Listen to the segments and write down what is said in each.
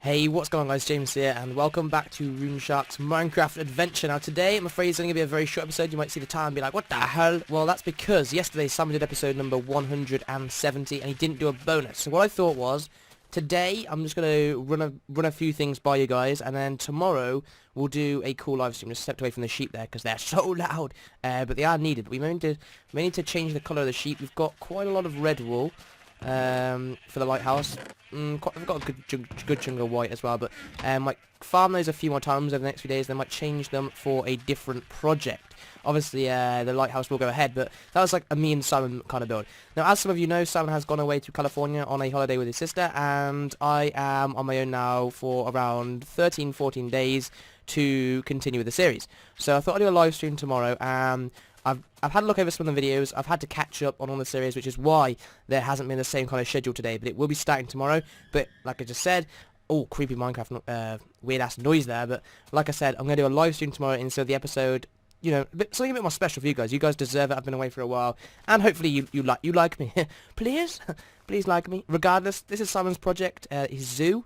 Hey, what's going on guys, James here, and welcome back to RuneShark's Minecraft adventure. Now today, I'm afraid it's only going to be a very short episode. You might see the time and be like, what the hell? Well, that's because yesterday Sam did episode number 170, and he didn't do a bonus. So what I thought was, today I'm just going to run a few things by you guys, and then tomorrow we'll do a cool live stream. Just stepped away from the sheep there because they're so loud, but they are needed. But we may need to change the colour of the sheep. We've got quite a lot of red wool for the lighthouse. I've got a good chunk of white as well, but might farm those a few more times over the next few days. Then might change them for a different project. Obviously, the lighthouse will go ahead, but that was like a me and Simon kind of build. Now, as some of you know, Simon has gone away to California on a holiday with his sister, and I am on my own now for around 13-14 days to continue with the series. So I thought I'd do a live stream tomorrow. I've had a look over some of the videos. I've had to catch up on all the series, which is why there hasn't been the same kind of schedule today. But it will be starting tomorrow. But like I just said, oh, creepy Minecraft, weird ass noise there. But like I said, I'm going to do a live stream tomorrow instead of the episode. You know, something a bit more special for you guys. You guys deserve it. I've been away for a while, and hopefully you like me. Please, please like me. Regardless, this is Simon's project. His zoo.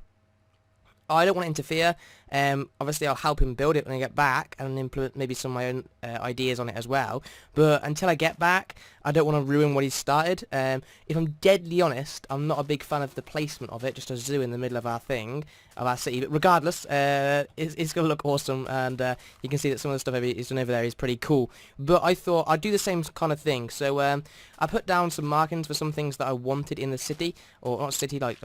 I don't want to interfere. Obviously, I'll help him build it when I get back and implement maybe some of my own ideas on it as well. But until I get back, I don't want to ruin what he's started. If I'm deadly honest, I'm not a big fan of the placement of it, just a zoo in the middle of our thing, of our city. But regardless, it's going to look awesome, and you can see that some of the stuff he's done over there is pretty cool. But I thought I'd do the same kind of thing. So I put down some markings for some things that I wanted in the city, or not city, like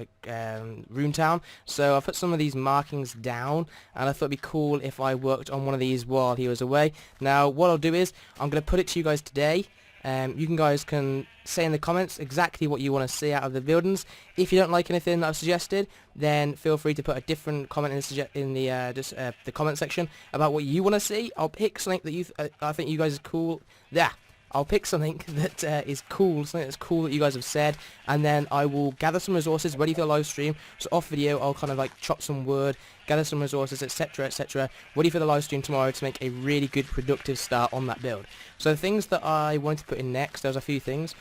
Rune Town. So I put some of these markings down, and I thought it'd be cool if I worked on one of these while he was away. Now, what I'll do is, I'm going to put it to you guys today. You guys can say in the comments exactly what you want to see out of the buildings. If you don't like anything that I've suggested, then feel free to put a different comment in the comment section about what you want to see. I'll pick something that I think you guys is cool. Yeah. I'll pick something that is cool, something that's cool that you guys have said, and then I will gather some resources ready for the live stream. So off video, I'll kind of like chop some wood, gather some resources, etc., etc., ready for the live stream tomorrow to make a really good, productive start on that build. So the things that I wanted to put in next, there's a few things.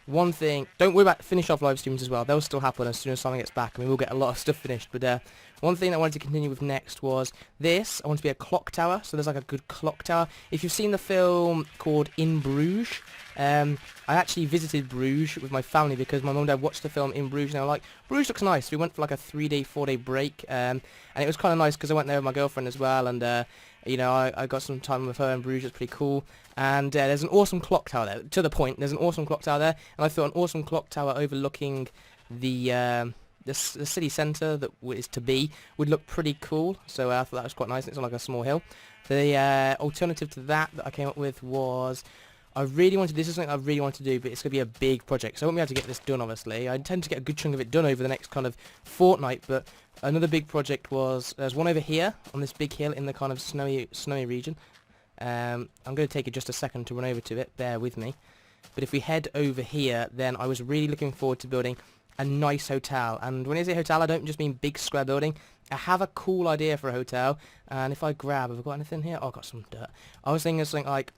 One thing, don't worry about finish off live streams as well. They'll still happen as soon as Simon gets back, and we will get a lot of stuff finished. But one thing I wanted to continue with next was this. I want to be a clock tower, so there's like a good clock tower. If you've seen the film called In Bruges, I actually visited Bruges with my family because my mum and dad watched the film In Bruges, and they were like, Bruges looks nice. We went for like a 3-day, 4-day break, and it was kind of nice because I went there with my girlfriend as well, and you know, I got some time with her in Bruges. It's pretty cool. And there's an awesome clock tower there. To the point, there's an awesome clock tower there. And I thought an awesome clock tower overlooking the city centre that is to be would look pretty cool. So I thought that was quite nice. It's on like a small hill. The alternative to that I came up with was, this is something I really want to do, but it's going to be a big project. So I won't be able to get this done, obviously. I intend to get a good chunk of it done over the next kind of fortnight, but another big project was, there's one over here on this big hill in the kind of snowy region. I'm going to take it just a second to run over to it, bear with me. But if we head over here, then I was really looking forward to building a nice hotel. And when I say hotel, I don't just mean big square building. I have a cool idea for a hotel, and if I grab, have I got anything here? Oh, I've got some dirt. I was thinking of something like,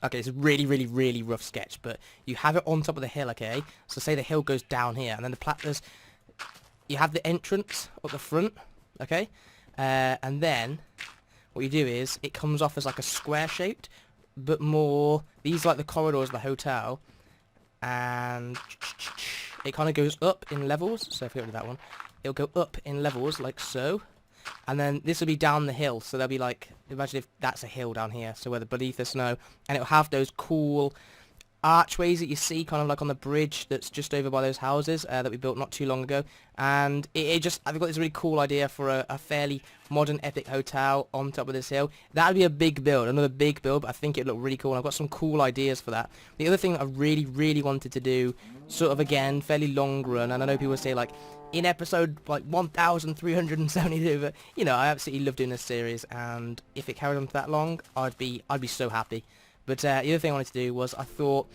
okay, it's a really, really, really rough sketch, but you have it on top of the hill, okay? So say the hill goes down here, and then you have the entrance at the front, okay? And then what you do is it comes off as like a square shaped, but more, these are like the corridors of the hotel, and it kind of goes up in levels. So if we go to that one, it'll go up in levels like so, and then this will be down the hill. So there'll be like, imagine if that's a hill down here, so where beneath the snow, and it'll have those cool archways that you see kind of like on the bridge that's just over by those houses that we built not too long ago. And I've got this really cool idea for a fairly modern epic hotel on top of this hill. That would be a big build, another big build, but I think it would look really cool, and I've got some cool ideas for that. The other thing that I really, really wanted to do, sort of again, fairly long run, and I know people say like, in episode like 1372, but you know, I absolutely love doing this series, and if it carried on for that long, I'd be so happy. But the other thing I wanted to do was, I thought,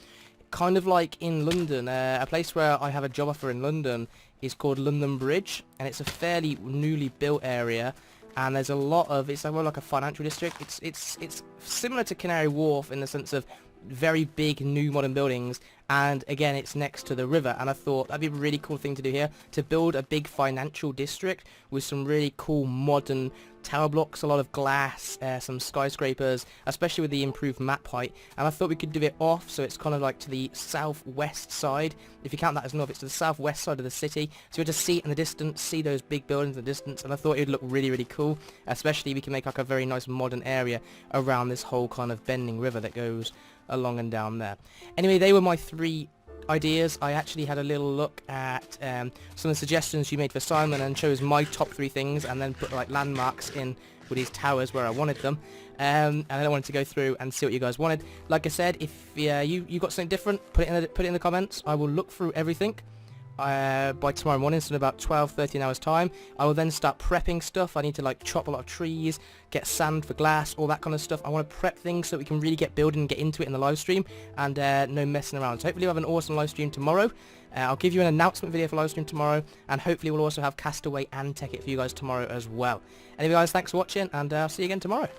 kind of like in London, a place where I have a job offer in London is called London Bridge, and it's a fairly newly built area, and there's a lot of, it's more like a financial district. It's similar to Canary Wharf in the sense of very big new modern buildings, and again it's next to the river, and I thought that'd be a really cool thing to do here, to build a big financial district with some really cool modern tower blocks, a lot of glass, some skyscrapers, especially with the improved map height. And I thought we could do it off, so it's kind of like to the southwest side. If you count that as north, it's to the southwest side of the city, so you just see it in the distance, see those big buildings in the distance, and I thought it would look really, really cool. Especially we can make like a very nice modern area around this whole kind of bending river that goes along and down there. Anyway, they were my 3 ideas. I actually had a little look at some of the suggestions you made for Simon and chose my top 3 things, and then put like landmarks in with these towers where I wanted them, and then I wanted to go through and see what you guys wanted. Like I said, if you got something different, put it in the comments. I will look through everything by tomorrow morning, so in about 12-13 hours time. I will then start prepping stuff. I need to like chop a lot of trees, get sand for glass, all that kind of stuff. I want to prep things so we can really get building and get into it in the live stream, and no messing around. So hopefully we'll have an awesome live stream tomorrow. I'll give you an announcement video for live stream tomorrow, and hopefully we'll also have Castaway and Tech It for you guys tomorrow as well. Anyway guys, thanks for watching, and I'll see you again tomorrow.